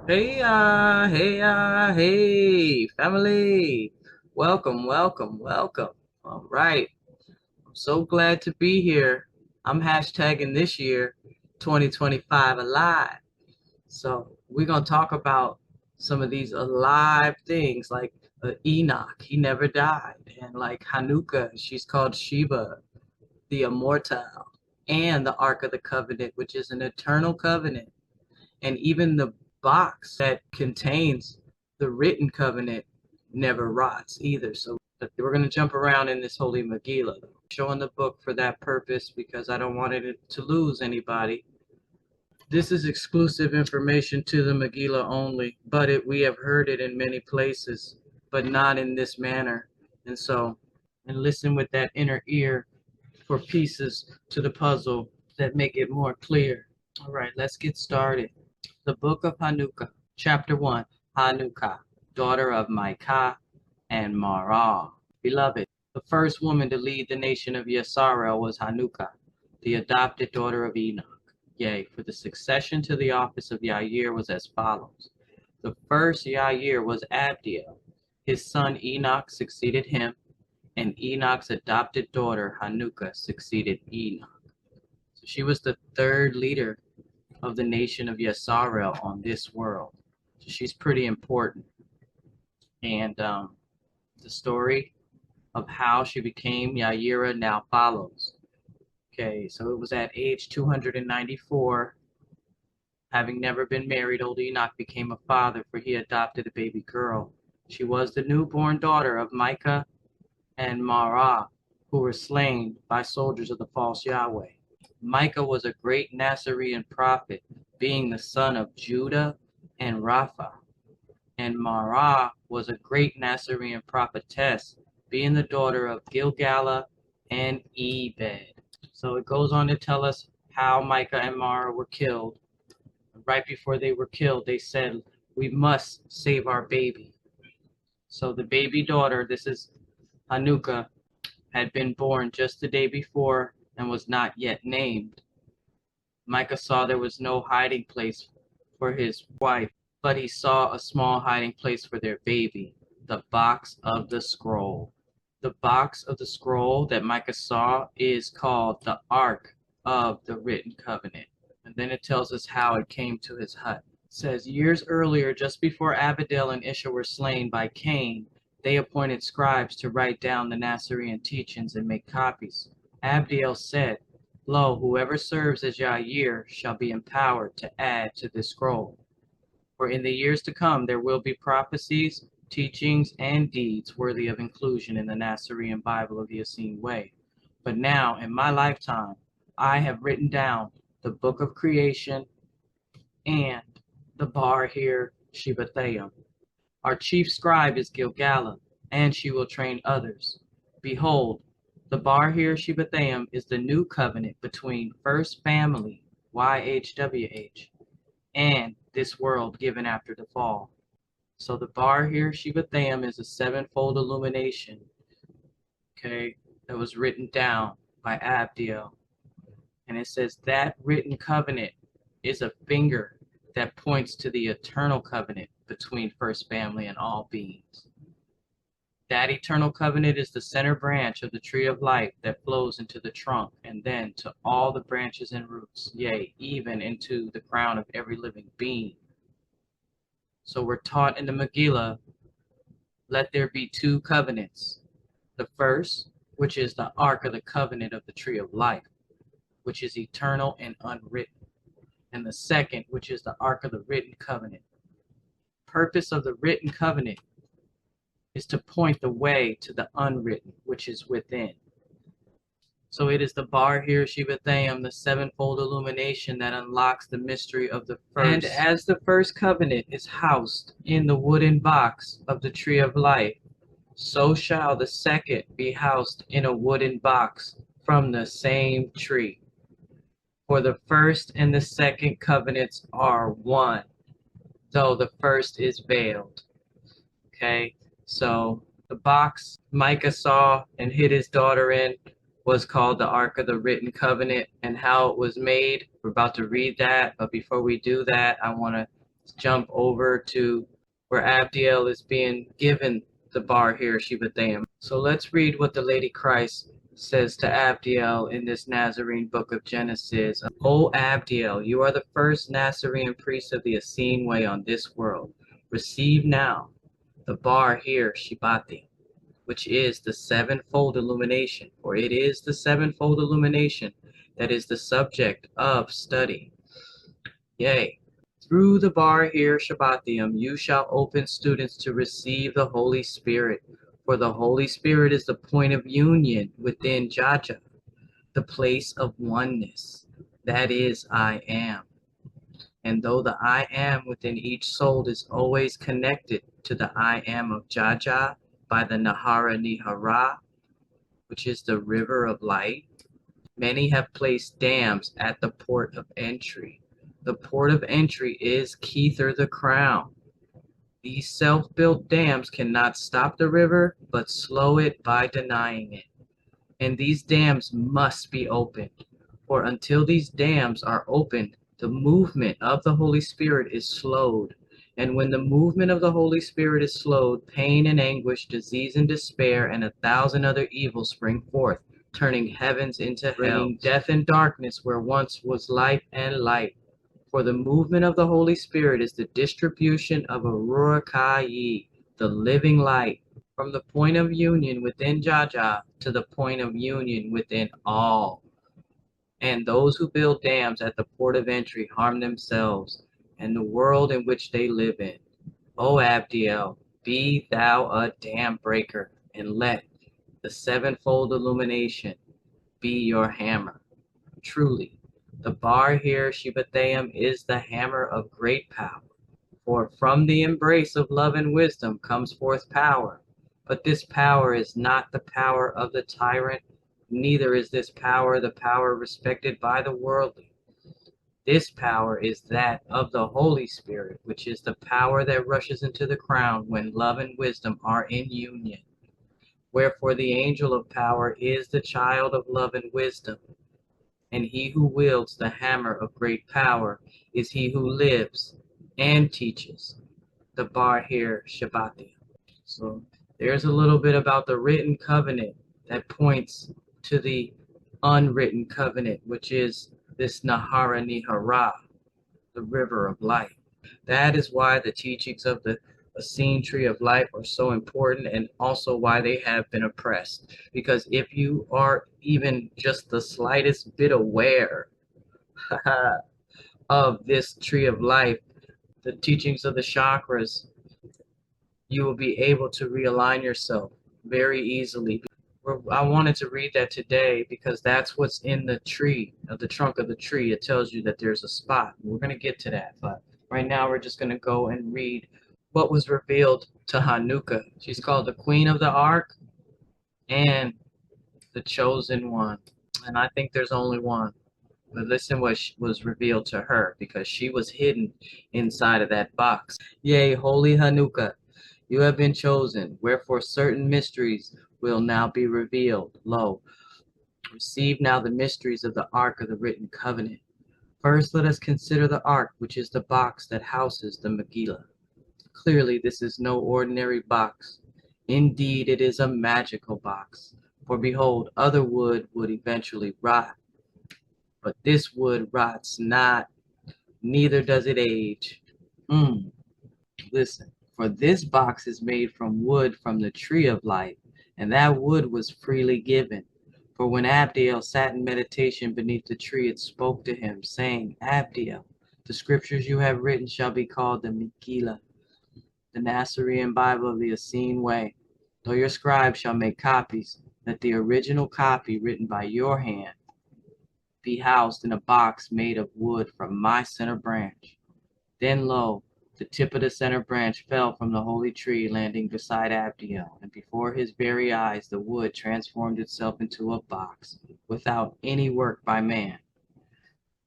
Hey, family. Welcome, welcome, welcome. All right. I'm so glad to be here. I'm hashtagging this year 2025 alive. So we're going to talk about some of these alive things like Enoch, he never died. And like Hanukah, she's called Sheba, the immortal, and the Ark of the Covenant, which is an eternal covenant, and even the box that contains the written covenant never rots either. So we're going to jump around in this holy Megillah, showing the book for that purpose because I don't want it to lose anybody. This is exclusive information to the Megillah only, but we have heard it in many places, but not in this manner. And listen with that inner ear for pieces to the puzzle that make it more clear. All right, let's get started. The Book of Hanukah, Chapter 1, Hanukah, daughter of Micah and Marah. Beloved, the first woman to lead the nation of Yesar'el was Hanukah, the adopted daughter of Enoch. Yea, for the succession to the office of Yair was as follows. The first Yair was Abdiel. His son Enoch succeeded him, and Enoch's adopted daughter Hanukah succeeded Enoch. So she was the third leader of the nation of Yesar'el on this world. So she's pretty important. And the story of how she became Yaira now follows. Okay, so it was at age 294. Having never been married, old Enoch became a father, for he adopted a baby girl. She was the newborn daughter of Micah and Marah, who were slain by soldiers of the false Yahweh. Micah was a great Nasarean prophet, being the son of Judah and Rapha. And Marah was a great Nasarean prophetess, being the daughter of Gilgala and Ebed. So it goes on to tell us how Micah and Marah were killed. Right before they were killed, they said, "We must save our baby." So the baby daughter, this is Hanukah, had been born just the day before and was not yet named. Micah saw there was no hiding place for his wife, but he saw a small hiding place for their baby, the box of the scroll. The box of the scroll that Micah saw is called the Ark of the Written Covenant. And then it tells us how it came to his hut. It says, years earlier, just before Abedel and Isha were slain by Cain, they appointed scribes to write down the Nasarean teachings and make copies. Abdiel said, "Lo, whoever serves as Yair shall be empowered to add to this scroll. For in the years to come there will be prophecies, teachings, and deeds worthy of inclusion in the Nasarean Bible of the Essene Way. But now, in my lifetime, I have written down the book of creation and the bar here, Shebathayim. Our chief scribe is Gilgala, and she will train others. Behold, the bar here, Shebathayim, is the new covenant between first family, YHWH, and this world given after the fall. So the bar here, Shebathayim, is a sevenfold illumination, okay, that was written down by Abdiel. And it says that written covenant is a finger that points to the eternal covenant between first family and all beings. That eternal covenant is the center branch of the tree of life that flows into the trunk and then to all the branches and roots, yea, even into the crown of every living being. So we're taught in the Megillah, let there be two covenants. The first, which is the Ark of the Covenant of the tree of life, which is eternal and unwritten. And the second, which is the Ark of the written covenant. Purpose of the written covenant is to point the way to the unwritten, which is within. So it is the bar here, Shebathayim, the sevenfold illumination that unlocks the mystery of the first. And as the first covenant is housed in the wooden box of the tree of life, so shall the second be housed in a wooden box from the same tree. For the first and the second covenants are one, though the first is veiled. Okay, so the box Micah saw and hid his daughter in was called the Ark of the Written Covenant, and how it was made. We're about to read that, but before we do that, I want to Let's jump over to where Abdiel is being given the bar here, Shivatham. So let's read what the Lady Christ says to Abdiel in this Nazarene book of Genesis. O Abdiel, you are the first Nasarean priest of the Essene way on this world. Receive now the bar here, Shibati, which is the sevenfold illumination, for it is the sevenfold illumination that is the subject of study. Yea, through the bar here, Shabbathium, you shall open students to receive the Holy Spirit, for the Holy Spirit is the point of union within Jaja, the place of oneness. That is, I am. And though the I am within each soul is always connected to the I am of Jaja by the Nahara Nihara, which is the river of light, many have placed dams at the port of entry. The port of entry is Kether the crown. These self-built dams cannot stop the river, but slow it by denying it. And these dams must be opened. For until these dams are opened, the movement of the Holy Spirit is slowed. And when the movement of the Holy Spirit is slowed, pain and anguish, disease and despair, and 1,000 other evils spring forth, turning heavens into hell, bringing death and darkness where once was life and light. For the movement of the Holy Spirit is the distribution of a Ruach HaYi, the living light, from the point of union within Jaja to the point of union within all. And those who build dams at the port of entry harm themselves and the world in which they live in. O Abdiel, be thou a dam breaker, and let the sevenfold illumination be your hammer. Truly, the bar here, Shivatham, is the hammer of great power. For from the embrace of love and wisdom comes forth power. But this power is not the power of the tyrant, neither is this power the power respected by the worldly. This power is that of the Holy Spirit, which is the power that rushes into the crown when love and wisdom are in union. Wherefore the angel of power is the child of love and wisdom. And he who wields the hammer of great power is he who lives and teaches. The bar here, Shabbati. So there's a little bit about the written covenant that points to the unwritten covenant, which is this Nahara Nihara, the river of life. That is why the teachings of the Essene tree of life are so important, and also why they have been oppressed. Because if you are even just the slightest bit aware of this tree of life, the teachings of the chakras, you will be able to realign yourself very easily. I wanted to read that today because that's what's in the tree, of the trunk of the tree. It tells you that there's a spot. We're going to get to that, but right now we're just going to go and read what was revealed to Hanukah. She's called the Queen of the Ark and the Chosen One. And I think there's only one. But listen what was revealed to her, because she was hidden inside of that box. Yea, holy Hanukah, you have been chosen, wherefore certain mysteries will now be revealed. Lo, receive now the mysteries of the Ark of the written covenant. First, let us consider the Ark, which is the box that houses the Megillah. Clearly, this is no ordinary box. Indeed, it is a magical box. For behold, other wood would eventually rot. But this wood rots not, neither does it age. Listen, for this box is made from wood from the tree of life, and that wood was freely given. For when Abdiel sat in meditation beneath the tree, it spoke to him, saying, Abdiel, the scriptures you have written shall be called the Megillah, the Nasarean Bible of the Essene way. Though your scribe shall make copies, let the original copy written by your hand be housed in a box made of wood from my center branch. Then lo, the tip of the center branch fell from the holy tree, landing beside Abdiel, and before his very eyes the wood transformed itself into a box, without any work by man.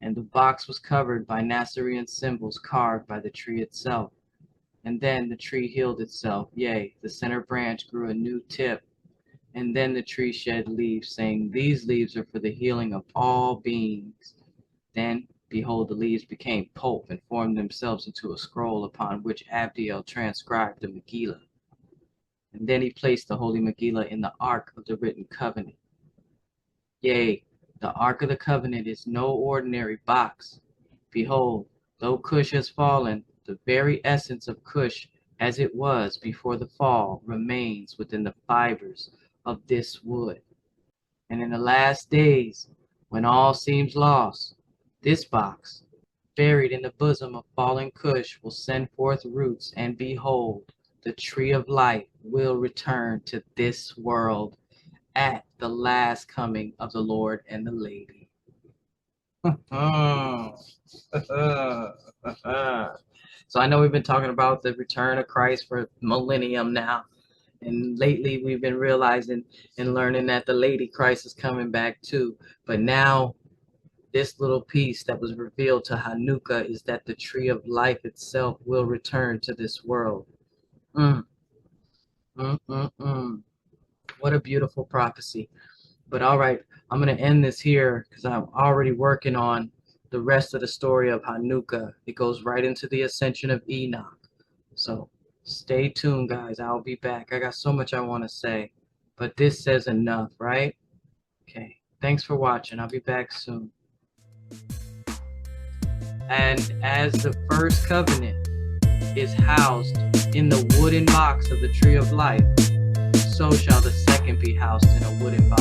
And the box was covered by Nasarean symbols carved by the tree itself. And then the tree healed itself, yea, the center branch grew a new tip. And then the tree shed leaves, saying, These leaves are for the healing of all beings. Then behold, the leaves became pulp and formed themselves into a scroll upon which Abdiel transcribed the Megillah. And then he placed the Holy Megillah in the Ark of the written covenant. Yea, the Ark of the covenant is no ordinary box. Behold, though Cush has fallen, the very essence of Cush as it was before the fall remains within the fibers of this wood. And in the last days, when all seems lost, this box, buried in the bosom of fallen Cush, will send forth roots, and behold, the tree of life will return to this world at the last coming of the Lord and the Lady. So I know we've been talking about the return of Christ for millennium now. And lately we've been realizing and learning that the Lady Christ is coming back too. But now this little piece that was revealed to Hanukah is that the tree of life itself will return to this world. What a beautiful prophecy. But all right, I'm going to end this here because I'm already working on the rest of the story of Hanukah. It goes right into the ascension of Enoch. So stay tuned, guys. I'll be back. I got so much I want to say, but this says enough, right? Okay. Thanks for watching. I'll be back soon. And as the first covenant is housed in the wooden box of the tree of life, so shall the second be housed in a wooden box